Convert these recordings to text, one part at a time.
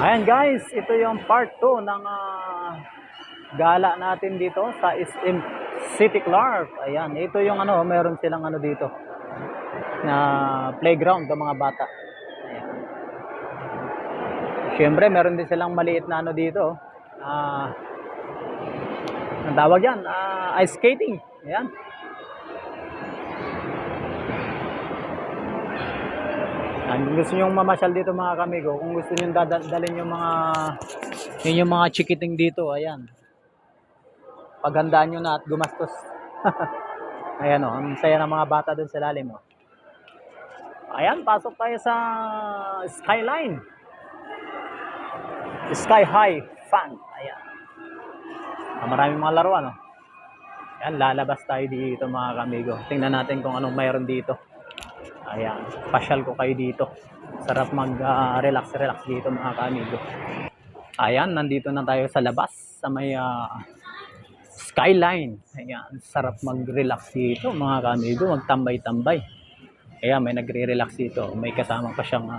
Ayan guys, ito yung part 2 ng gala natin dito sa SM City Clark. Ayan, ito yung meron silang dito na playground ng mga bata. Ayan. Siyempre, meron din silang maliit na dito. Ang tawag yan, ice skating. Ayan. Kung gusto nyo mamasyal dito mga kamigo, kung gusto nyo dadalhin yung mga chikiting dito, ayan. Paghandaan nyo na at gumastos. Ayan ang saya ng mga bata dun sa lalim. Ayan, pasok tayo sa Skyline. Sky High Fun. Ayan. Maraming mga laruan. Ayan, lalabas tayo dito mga kamigo. Tingnan natin kung anong mayroon dito. Ayan, pasyal ko kayo dito. Sarap mag-relax dito mga kamigo. Ayan, nandito na tayo sa labas sa may Skyline. Ayan, sarap mag-relax dito mga kamigo, magtambay-tambay. Ayan, may nagre-relax dito. May kasama pa siyang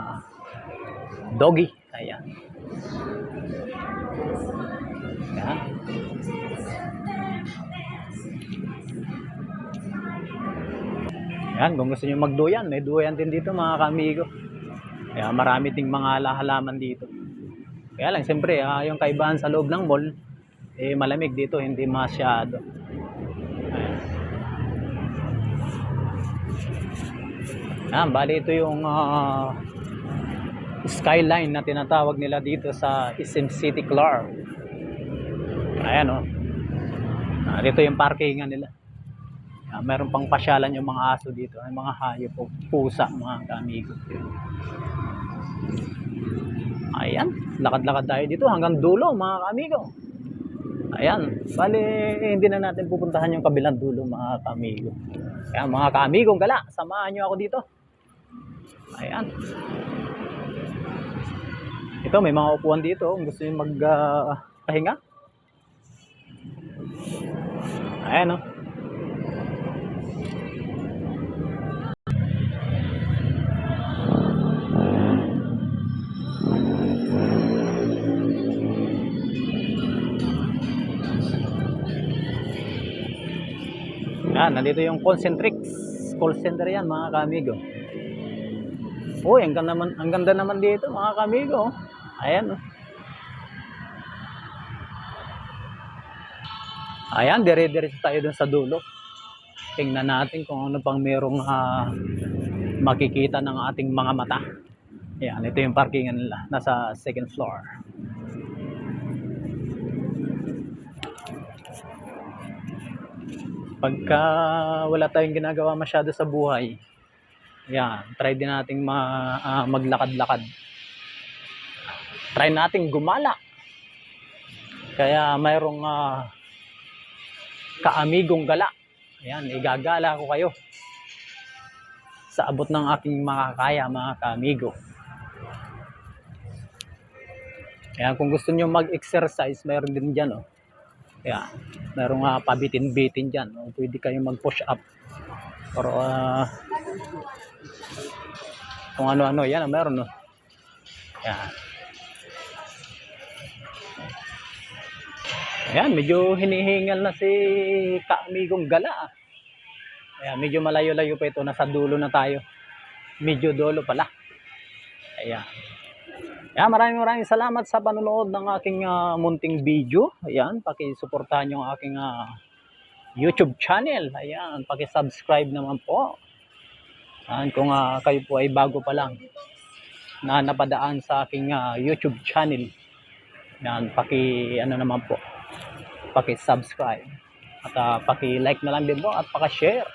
doggy. Ayan. Ayan. Ayan, kung gusto nyo magduyan, may duyan din dito mga kamigo. Kaya marami ding mga halaman dito. Kaya lang, siyempre, yung kaibahan sa loob ng mall, malamig dito, hindi masyado. Ayan, bali ito yung Skyline na tinatawag nila dito sa SM City Clark. Ayan dito yung parkingan nila. Meron pang pasyalan yung mga aso dito, ay mga hayop o pusa mga kamigo. Ayan, lakad-lakad tayo dito hanggang dulo mga kamigo. Ayan, bali hindi na natin pupuntahan yung kabilang dulo mga kamigo. Kaya mga kamigong gala, samahan nyo ako dito. Ayan. Ito, may mga upuan dito kung gusto nyo magpahinga. Ayan Ayan, nandito yung Concentrix call center yan mga kamigo. Uy, ang ganda naman dito mga kamigo. Ayan Ayan, dire-diretso tayo dun sa dulo. Tingnan natin kung ano pang merong makikita ng ating mga mata. Ayan, ito yung parkingan nila. Nasa second floor. Pagka wala tayong ginagawa masyado sa buhay, ayan, try din nating maglakad-lakad. Try nating gumala. Kaya mayroong kaamigong gala. Ayan, igagala ko kayo sa abot ng aking makakaya mga kaamigo. Ayan, kung gusto nyo mag-exercise, mayroon din dyan Ayan, mayroong pabitin-bitin dyan pwede kayong mag-push up or kung ano-ano. Yan, mayroon Ayan. Ayan, medyo hinihingal na si kaamigong gala. Ayan, medyo malayo-layo pa ito. Nasa dulo na tayo. Medyo dulo pala. Ayan. Ayan, maraming salamat sa panonood ng aking munting video. Ayan, pakisuportahan yung aking YouTube channel. Ayan, pakisubscribe naman po. Ayan, kung kayo po ay bago pa lang na napadaan sa aking YouTube channel. Ayan, naman po. Paki-subscribe at paki-like na lang din po at paki-share.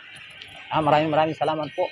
Maraming salamat po.